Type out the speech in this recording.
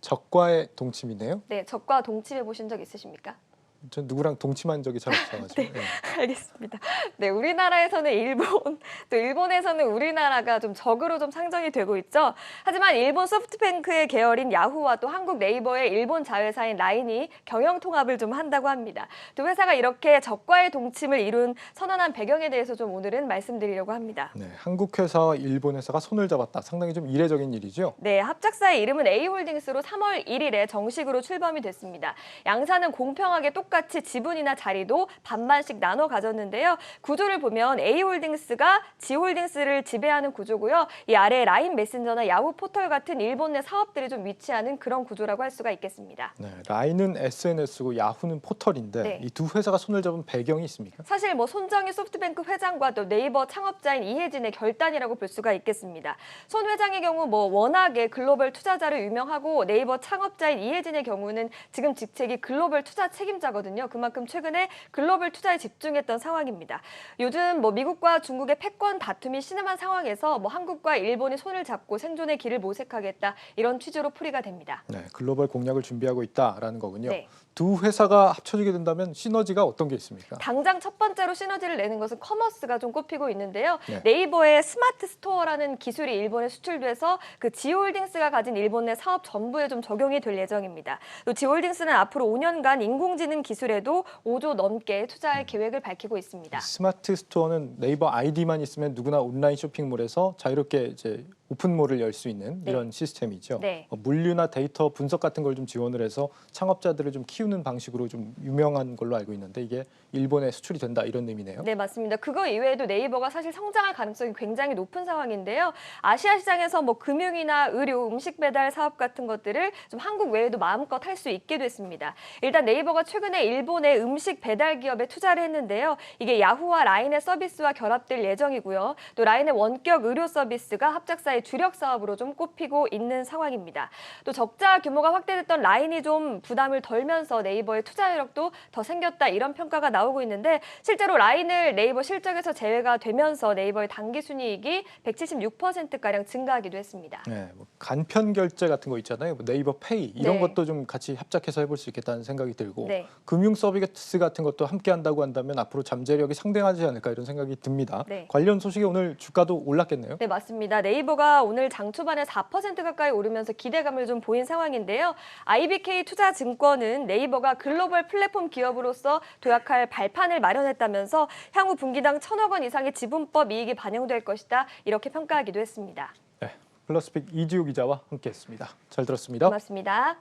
적과의 동침이네요. 네, 적과 동침해 보신 적 있으십니까? 전 누구랑 동침한 적이 잘 없어가지고. 네. 알겠습니다. 네, 우리나라에서는 일본, 또 일본에서는 우리나라가 좀 적으로 좀 상정이 되고 있죠. 하지만 일본 소프트뱅크의 계열인 야후와 또 한국 네이버의 일본 자회사인 라인이 경영 통합을 좀 한다고 합니다. 또 회사가 이렇게 적과의 동침을 이룬 선언한 배경에 대해서 좀 오늘은 말씀드리려고 합니다. 네, 한국 회사와 일본 회사가 손을 잡았다. 상당히 좀 이례적인 일이죠. 네, 합작사의 이름은 A홀딩스로 3월 1일에 정식으로 출범이 됐습니다. 양사는 공평하게 똑같이 지분이나 자리도 반반씩 나눠 가졌는데요. 구조를 보면 A홀딩스가 G홀딩스를 지배하는 구조고요. 이 아래에 라인 메신저나 야후 포털 같은 일본 내 사업들이 좀 위치하는 그런 구조라고 할 수가 있겠습니다. 네, 라인은 SNS고 야후는 포털인데 네. 이 두 회사가 손을 잡은 배경이 있습니까? 사실 뭐 손정희 소프트뱅크 회장과 또 네이버 창업자인 이혜진의 결단이라고 볼 수가 있겠습니다. 손 회장의 경우 뭐 워낙에 글로벌 투자자로 유명하고 네이버 창업자인 이혜진의 경우는 지금 직책이 글로벌 투자 책임자거든요. 그만큼 최근에 글로벌 투자에 집중했던 상황입니다. 요즘 뭐 미국과 중국의 패권 다툼이 심한 상황에서 뭐 한국과 일본이 손을 잡고 생존의 길을 모색하겠다 이런 취지로 풀이가 됩니다. 네, 글로벌 공략을 준비하고 있다라는 거군요. 네. 두 회사가 합쳐지게 된다면 시너지가 어떤 게 있습니까? 당장 첫 번째로 시너지를 내는 것은 커머스가 좀 꼽히고 있는데요. 네. 네이버의 스마트 스토어라는 기술이 일본에 수출돼서 그 G홀딩스가 가진 일본 내 사업 전부에 좀 적용이 될 예정입니다. 또 G홀딩스는 앞으로 5년간 인공지능 기술에도 5조 넘게 투자할 계획을 밝히고 있습니다. 스마트 스토어는 네이버 아이디만 있으면 누구나 온라인 쇼핑몰에서 자유롭게 이제 오픈몰을 열 수 있는 네. 이런 시스템이죠. 네. 물류나 데이터 분석 같은 걸 좀 지원을 해서 창업자들을 좀 키우는 방식으로 좀 유명한 걸로 알고 있는데 이게 일본에 수출이 된다 이런 의미네요. 네, 맞습니다. 그거 이외에도 네이버가 사실 성장할 가능성이 굉장히 높은 상황인데요. 아시아 시장에서 뭐 금융이나 의료, 음식 배달 사업 같은 것들을 좀 한국 외에도 마음껏 할 수 있게 됐습니다. 일단 네이버가 최근에 일본의 음식 배달 기업에 투자를 했는데요. 이게 야후와 라인의 서비스와 결합될 예정이고요. 또 라인의 원격 의료 서비스가 합작사의 주력 사업으로 좀 꼽히고 있는 상황입니다. 또 적자 규모가 확대됐던 라인이 좀 부담을 덜면서 네이버의 투자 여력도 더 생겼다 이런 평가가 나오고 있는데 실제로 라인을 네이버 실적에서 제외가 되면서 네이버의 당기 순이익이 176%가량 증가하기도 했습니다. 네, 뭐 간편 결제 같은 거 있잖아요. 뭐 네이버 페이 이런 네. 것도 좀 같이 합작해서 해볼 수 있겠다는 생각이 들고 네. 금융 서비스 같은 것도 함께 한다고 한다면 앞으로 잠재력이 상당하지 않을까 이런 생각이 듭니다. 네. 관련 소식이 오늘 주가도 올랐겠네요. 네, 맞습니다. 네이버가 오늘 장 초반에 4% 가까이 오르면서 기대감을 좀 보인 상황인데요. IBK 투자증권은 네이버가 글로벌 플랫폼 기업으로서 도약할 발판을 마련했다면서 향후 분기당 1,000억 원 이상의 지분법 이익이 반영될 것이다 이렇게 평가하기도 했습니다. 네, 플러스픽 이지우 기자와 함께했습니다. 잘 들었습니다. 고맙습니다.